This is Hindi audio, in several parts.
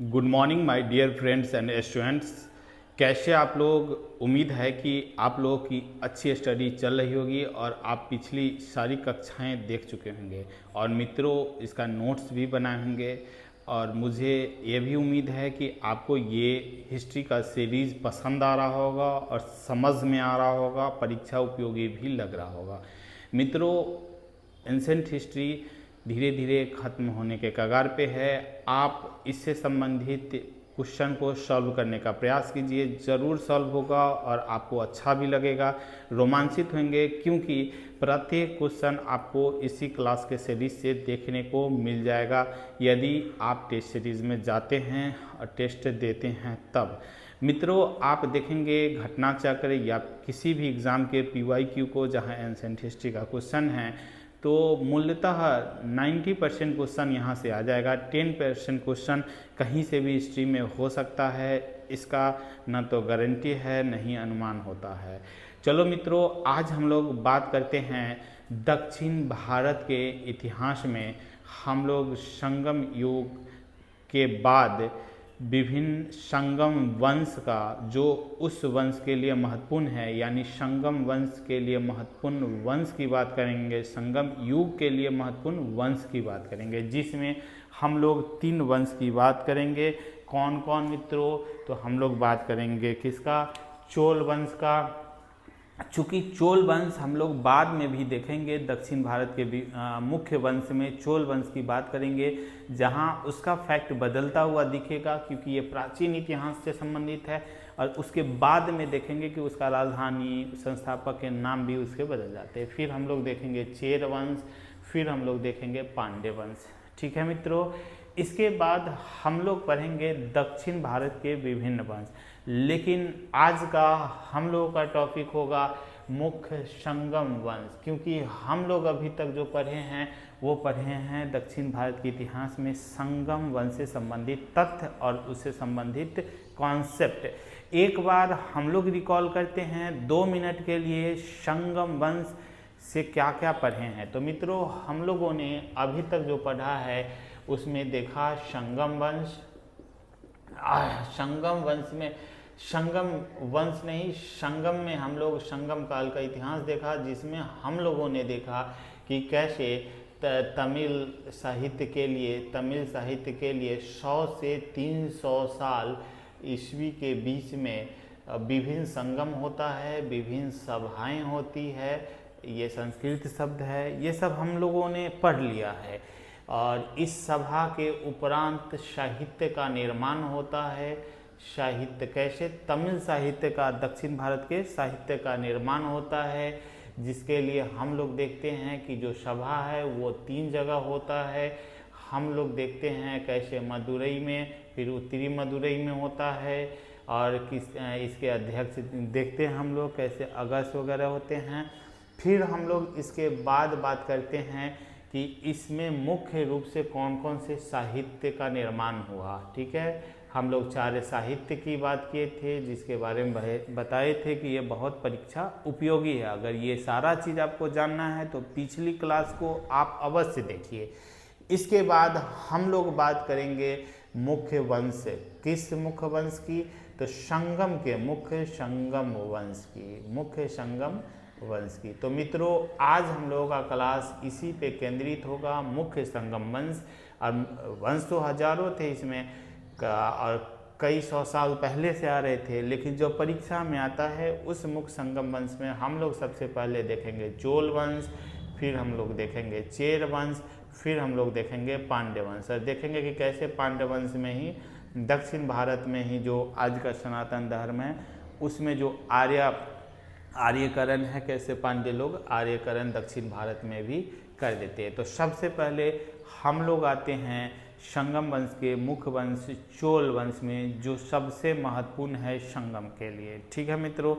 Good morning my dear friends and students. कैसे आप लोग। उम्मीद है कि आप लोगों की अच्छी स्टडी चल रही होगी और आप पिछली सारी कक्षाएं देख चुके होंगे और मित्रों इसका नोट्स भी बनाए होंगे। और मुझे ये भी उम्मीद है कि आपको ये हिस्ट्री का सीरीज़ पसंद आ रहा होगा और समझ में आ रहा होगा, परीक्षा उपयोगी भी लग रहा होगा। मित्रों, एंसेंट हिस्ट्री धीरे धीरे खत्म होने के कगार पे है। आप इससे संबंधित क्वेश्चन को सॉल्व करने का प्रयास कीजिए, ज़रूर सॉल्व होगा और आपको अच्छा भी लगेगा, रोमांचित होंगे, क्योंकि प्रत्येक क्वेश्चन आपको इसी क्लास के सीरीज से देखने को मिल जाएगा यदि आप टेस्ट सीरीज में जाते हैं और टेस्ट देते हैं तब। मित्रों, आप देखेंगे घटना चक्र या किसी भी एग्ज़ाम के PYQ को, जहां एंसेंट हिस्ट्री का क्वेश्चन है, तो मूलतः 90% क्वेश्चन यहाँ से आ जाएगा। 10% क्वेश्चन कहीं से भी हिस्ट्री में हो सकता है, इसका न तो गारंटी है न ही अनुमान होता है। चलो मित्रों, आज हम लोग बात करते हैं दक्षिण भारत के इतिहास में। हम लोग संगम युग के बाद विभिन्न संगम वंश का, जो उस वंश के लिए महत्वपूर्ण है, यानी संगम वंश के लिए महत्वपूर्ण वंश की बात करेंगे, संगम युग के लिए महत्वपूर्ण वंश की बात करेंगे, जिसमें हम लोग 3 वंश की बात करेंगे। कौन कौन मित्रों? तो हम लोग बात करेंगे किसका? चोल वंश का। चूँकि चोल वंश हम लोग बाद में भी देखेंगे, दक्षिण भारत के भी मुख्य वंश में चोल वंश की बात करेंगे, जहां उसका फैक्ट बदलता हुआ दिखेगा, क्योंकि ये प्राचीन इतिहास से संबंधित है। और उसके बाद में देखेंगे कि उसका राजधानी, संस्थापक के नाम भी उसके बदल जाते हैं। फिर हम लोग देखेंगे चेर वंश, फिर हम लोग देखेंगे पांड्य वंश। ठीक है मित्रों, इसके बाद हम लोग पढ़ेंगे दक्षिण भारत के विभिन्न वंश। लेकिन आज का हम लोगों का टॉपिक होगा मुख्य संगम वंश, क्योंकि हम लोग अभी तक जो पढ़े हैं वो पढ़े हैं दक्षिण भारत के इतिहास में संगम वंश से संबंधित तथ्य और उससे संबंधित कॉन्सेप्ट। एक बार हम लोग रिकॉल करते हैं 2 मिनट के लिए, संगम वंश से क्या क्या पढ़े हैं। तो मित्रों, हम लोगों ने अभी तक जो पढ़ा है उसमें देखा संगम वंश। संगम वंश में, संगम वंश नहीं, संगम में हम लोग संगम काल का इतिहास देखा, जिसमें हम लोगों ने देखा कि कैसे तमिल साहित्य के लिए 100 से 300 साल ईस्वी के बीच में विभिन्न संगम होता है, विभिन्न सभाएं होती है। ये संस्कृत शब्द है, ये सब हम लोगों ने पढ़ लिया है। और इस सभा के उपरांत साहित्य का निर्माण होता है। साहित्य कैसे? तमिल साहित्य का, दक्षिण भारत के साहित्य का निर्माण होता है, जिसके लिए हम लोग देखते हैं कि जो सभा है वो 3 जगह होता है। हम लोग देखते हैं कैसे मदुरई में, फिर उत्तरी मदुरई में होता है, और इसके अध्यक्ष देखते हैं हम लोग कैसे अगस्त वगैरह होते हैं। फिर हम लोग इसके बाद बात करते हैं कि इसमें मुख्य रूप से कौन कौन से साहित्य का निर्माण हुआ। ठीक है, हम लोग 4 साहित्य की बात किए थे, जिसके बारे में बताए थे कि ये बहुत परीक्षा उपयोगी है। अगर ये सारा चीज़ आपको जानना है तो पिछली क्लास को आप अवश्य देखिए। इसके बाद हम लोग बात करेंगे मुख्य वंश। किस मुख्य वंश की? तो संगम के मुख्य संगम वंश की, मुख्य संगम वंश की। तो मित्रों, आज हम लोगों का क्लास इसी पे केंद्रित होगा, मुख्य संगम वंश। और वंश तो हजारों थे इसमें और कई 100 साल पहले से आ रहे थे, लेकिन जो परीक्षा में आता है उस मुख्य संगम वंश में हम लोग सबसे पहले देखेंगे चोल वंश, फिर हम लोग देखेंगे चेर वंश, फिर हम लोग देखेंगे पांड्य वंश। और देखेंगे कि कैसे पांड्य वंश में ही, दक्षिण भारत में ही जो आज का सनातन धर्म है उसमें जो आर्यकरण है, कैसे पांड्य लोग आर्यकरण दक्षिण भारत में भी कर देते हैं। तो सबसे पहले हम लोग आते हैं संगम वंश के मुख्य वंश चोल वंश में, जो सबसे महत्वपूर्ण है संगम के लिए। ठीक है मित्रों,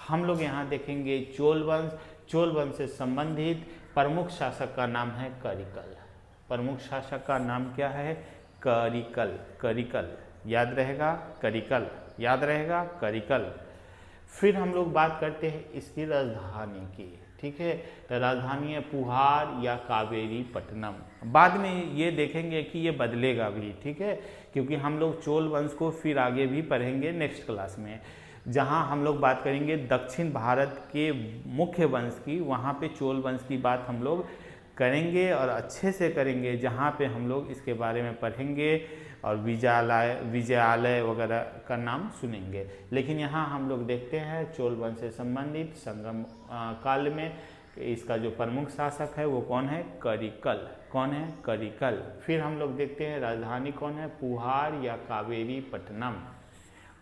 हम लोग यहाँ देखेंगे चोल वंश। चोल वंश से संबंधित प्रमुख शासक का नाम है करिकल। प्रमुख शासक का नाम क्या है? करिकल। करिकल याद रहेगा, करिकल याद रहेगा, करिकल। फिर हम लोग बात करते हैं इसकी राजधानी की, ठीक है। तो राजधानी है पुहार या कावेरी पट्टनम। बाद में ये देखेंगे कि ये बदलेगा भी, ठीक है, क्योंकि हम लोग चोल वंश को फिर आगे भी पढ़ेंगे नेक्स्ट क्लास में, जहाँ हम लोग बात करेंगे दक्षिण भारत के मुख्य वंश की, वहाँ पे चोल वंश की बात हम लोग करेंगे और अच्छे से करेंगे, जहाँ पे हम लोग इसके बारे में पढ़ेंगे और विजयालय वगैरह का नाम सुनेंगे। लेकिन यहाँ हम लोग देखते हैं चोल वंश से संबंधित संगम काल में इसका जो प्रमुख शासक है वो कौन है, करिकल। कौन है, करिकल। फिर हम लोग देखते हैं राजधानी कौन है, पुहार या कावेरी पट्टनम।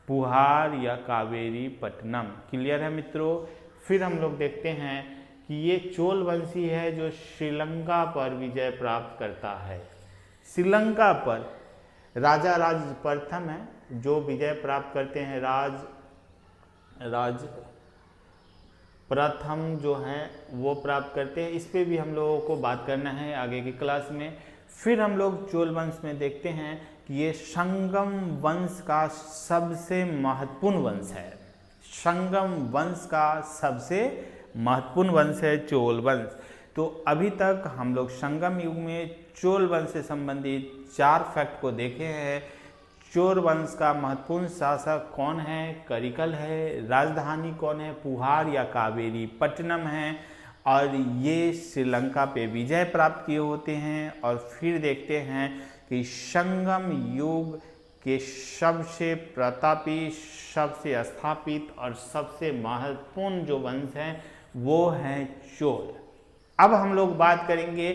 पुहार या कावेरी पट्टनम। क्लियर है मित्रों। फिर हम लोग देखते हैं कि ये चोल वंशी है जो श्रीलंका पर विजय प्राप्त करता है। श्रीलंका पर राजा राज प्रथम है जो विजय प्राप्त करते हैं, राज प्रथम जो है वो प्राप्त करते हैं। इस पे भी हम लोगों को बात करना है आगे की क्लास में। फिर हम लोग चोल वंश में देखते हैं कि ये संगम वंश का सबसे महत्वपूर्ण वंश है। संगम वंश का सबसे महत्वपूर्ण वंश है चोल वंश। तो अभी तक हम लोग संगम युग में चोल वंश से संबंधित 4 फैक्ट को देखे हैं। चोल वंश का महत्वपूर्ण शासक कौन है, करिकल है। राजधानी कौन है, पुहार या कावेरी पट्टनम है। और ये श्रीलंका पे विजय प्राप्त किए होते हैं। और फिर देखते हैं कि संगम युग के सबसे प्रतापी, सबसे स्थापित और सबसे महत्वपूर्ण जो वंश हैं वो हैं चोल। अब हम लोग बात करेंगे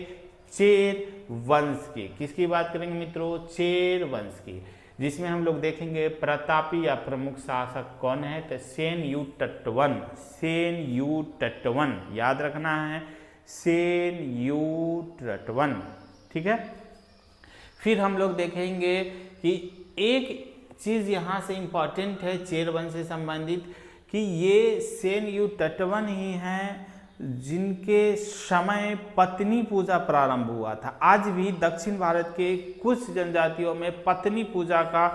चेर वंश की। किसकी बात करेंगे मित्रों, चेर वंश की, जिसमें हम लोग देखेंगे प्रतापी या प्रमुख शासक कौन है, तो सेनयुटट्टवन। सेनयुटट्टवन याद रखना है, सेनयुटट्टवन, ठीक है। फिर हम लोग देखेंगे कि एक चीज यहाँ से इंपॉर्टेंट है चेर वंश से संबंधित, कि ये सेनयुटट्टवन ही हैं जिनके समय पत्नी पूजा प्रारंभ हुआ था। आज भी दक्षिण भारत के कुछ जनजातियों में पत्नी पूजा का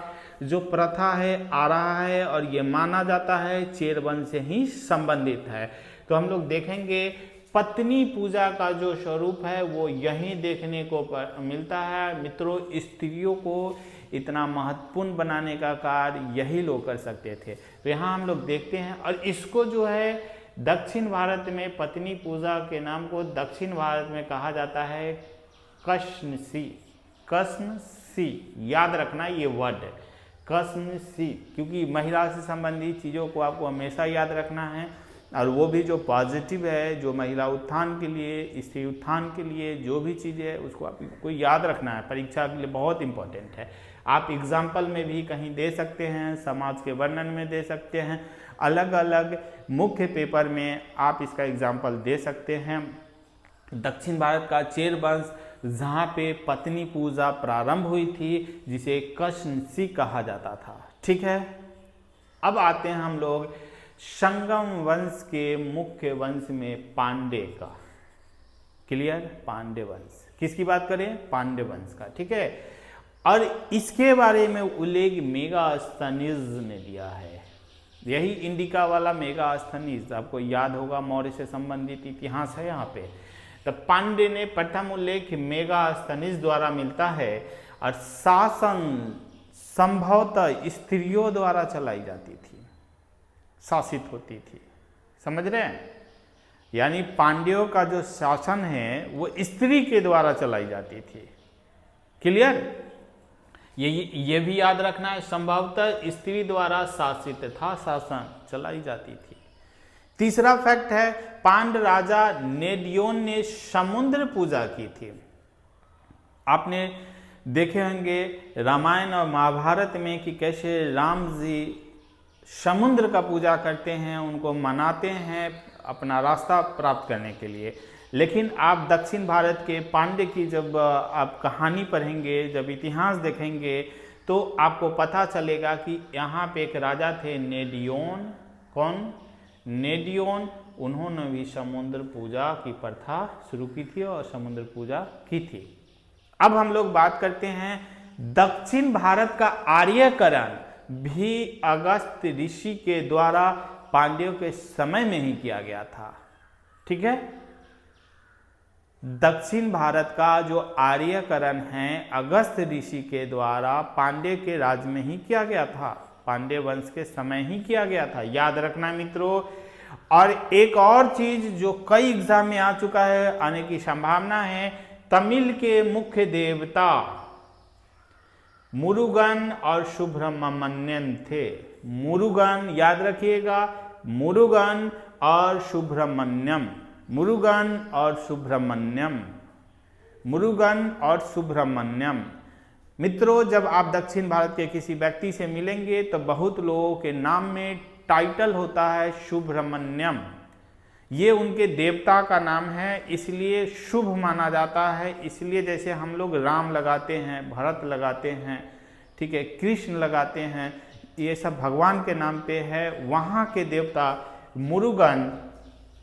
जो प्रथा है आ रहा है और ये माना जाता है चेर वंश से ही संबंधित है। तो हम लोग देखेंगे पत्नी पूजा का जो स्वरूप है वो यहीं देखने को मिलता है मित्रों। स्त्रियों को इतना महत्वपूर्ण बनाने का कार्य यही लोग कर सकते थे। तो यहाँ हम लोग देखते हैं, और इसको जो है दक्षिण भारत में पत्नी पूजा के नाम को दक्षिण भारत में कहा जाता है कश्नसी। कश्नसी याद रखना ये वर्ड है, कश्नसी, क्योंकि महिला से संबंधित चीज़ों को आपको हमेशा याद रखना है। और वो भी जो पॉजिटिव है, जो महिला उत्थान के लिए, स्त्री उत्थान के लिए जो भी चीज़ है उसको आपको याद रखना है, परीक्षा के लिए बहुत इंपॉर्टेंट है। आप एग्जाम्पल में भी कहीं दे सकते हैं, समाज के वर्णन में दे सकते हैं, अलग अलग मुख्य पेपर में आप इसका एग्जाम्पल दे सकते हैं। दक्षिण भारत का चेर वंश जहाँ पे पत्नी पूजा प्रारंभ हुई थी, जिसे कश्नसी कहा जाता था, ठीक है। अब आते हैं हम लोग संगम वंश के मुख्य वंश में पांडे का। क्लियर, पांडे वंश। किसकी बात करें, पांडे वंश का, ठीक है। और इसके बारे में उल्लेख मेगास्थनीज ने दिया है। यही इंडिका वाला मेगास्थनीज आपको याद होगा, मौर्य से संबंधित इतिहास है यहाँ पे। तो पांडे ने प्रथम उल्लेख मेगास्थनीज द्वारा मिलता है। और शासन संभवतः स्त्रियों द्वारा चलाई जाती थी, शासित होती थी, समझ रहे हैं। यानी पांड्यों का जो शासन है वो स्त्री के द्वारा चलाई जाती थी। क्लियर, ये भी याद रखना है, संभवतः स्त्री द्वारा शासित था, शासन चलाई जाती थी। तीसरा फैक्ट है पांड राजा नेडियोन ने समुद्र पूजा की थी। आपने देखे होंगे रामायण और महाभारत में कि कैसे राम जी समुद्र का पूजा करते हैं, उनको मनाते हैं अपना रास्ता प्राप्त करने के लिए। लेकिन आप दक्षिण भारत के पांड्य की जब आप कहानी पढ़ेंगे, जब इतिहास देखेंगे, तो आपको पता चलेगा कि यहाँ पे एक राजा थे नेडियोन। कौन, नेडियोन। उन्होंने भी समुद्र पूजा की प्रथा शुरू की थी और समुद्र पूजा की थी। अब हम लोग बात करते हैं दक्षिण भारत का आर्यकरण भी अगस्त ऋषि के द्वारा पांड्यों के समय में ही किया गया था। ठीक है, दक्षिण भारत का जो आर्यकरण है अगस्त ऋषि के द्वारा पांड्य के राज में ही किया गया था, पांड्य वंश के समय ही किया गया था, याद रखना मित्रों। और एक और चीज जो कई एग्जाम में आ चुका है, आने की संभावना है, तमिल के मुख्य देवता मुरुगन और सुब्रमण्यम थे। मुरुगन याद रखिएगा, मुरुगन और सुब्रमण्यम, मुरुगन और सुब्रमण्यम, मुरुगन और सुब्रमण्यम। मित्रों, जब आप दक्षिण भारत के किसी व्यक्ति से मिलेंगे तो बहुत लोगों के नाम में टाइटल होता है सुब्रमण्यम। ये उनके देवता का नाम है, इसलिए शुभ माना जाता है। इसलिए जैसे हम लोग राम लगाते हैं, भरत लगाते हैं, ठीक है, कृष्ण लगाते हैं, ये सब भगवान के नाम पे है। वहाँ के देवता मुरुगन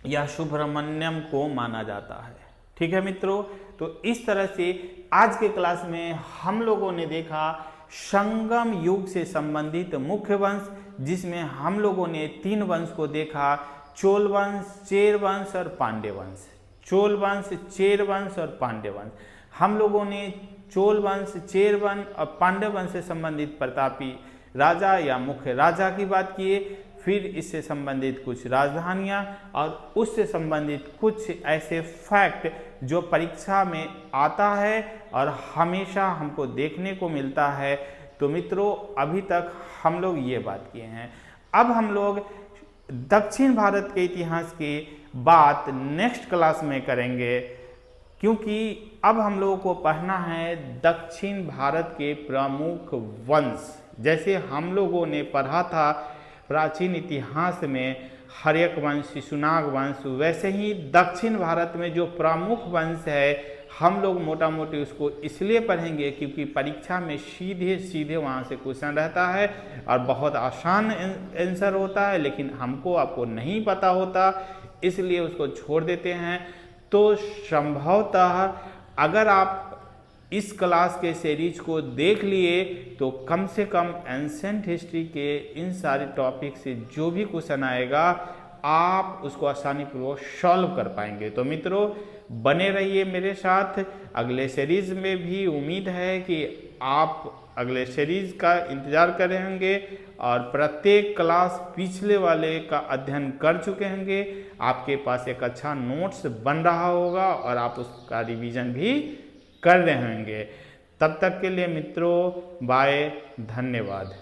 या सुब्रमण्यम को माना जाता है। ठीक है मित्रों, तो इस तरह से आज के क्लास में हम लोगों ने देखा संगम युग से संबंधित मुख्य वंश, जिसमें हम लोगों ने 3 वंश को देखा, चोल वंश, चेर वंश और पांड्य वंश। चोल वंश, चेर वंश और पांड्य वंश। हम लोगों ने चोल वंश, चेर वंश और पांड्य वंश से संबंधित प्रतापी राजा या मुख्य राजा की बात किए, फिर इससे संबंधित कुछ राजधानियां और उससे संबंधित कुछ ऐसे फैक्ट जो परीक्षा में आता है और हमेशा हमको देखने को मिलता है। तो मित्रों, अभी तक हम लोग ये बात किए हैं। अब हम लोग दक्षिण भारत के इतिहास की बात नेक्स्ट क्लास में करेंगे, क्योंकि अब हम लोगों को पढ़ना है दक्षिण भारत के प्रमुख वंश। जैसे हम लोगों ने पढ़ा था प्राचीन इतिहास में हर्यक वंश, शिशुनाग वंश, वैसे ही दक्षिण भारत में जो प्रमुख वंश है हम लोग मोटा मोटी उसको इसलिए पढ़ेंगे क्योंकि परीक्षा में सीधे सीधे वहाँ से क्वेश्चन रहता है और बहुत आसान आंसर होता है, लेकिन हमको आपको नहीं पता होता, इसलिए उसको छोड़ देते हैं। तो संभवतः अगर आप इस क्लास के सीरीज को देख लिए तो कम से कम एंशिएंट हिस्ट्री के इन सारे टॉपिक से जो भी क्वेश्चन आएगा आप उसको आसानी पूर्वक सॉल्व कर पाएंगे। तो मित्रों, बने रहिए मेरे साथ। अगले सीरीज में भी उम्मीद है कि आप अगले सीरीज का इंतजार कर रहे होंगे और प्रत्येक क्लास पिछले वाले का अध्ययन कर चुके होंगे। आपके पास एक अच्छा नोट्स बन रहा होगा और आप उसका रिवीजन भी कर रहे होंगे। तब तक के लिए मित्रों, बाय, धन्यवाद।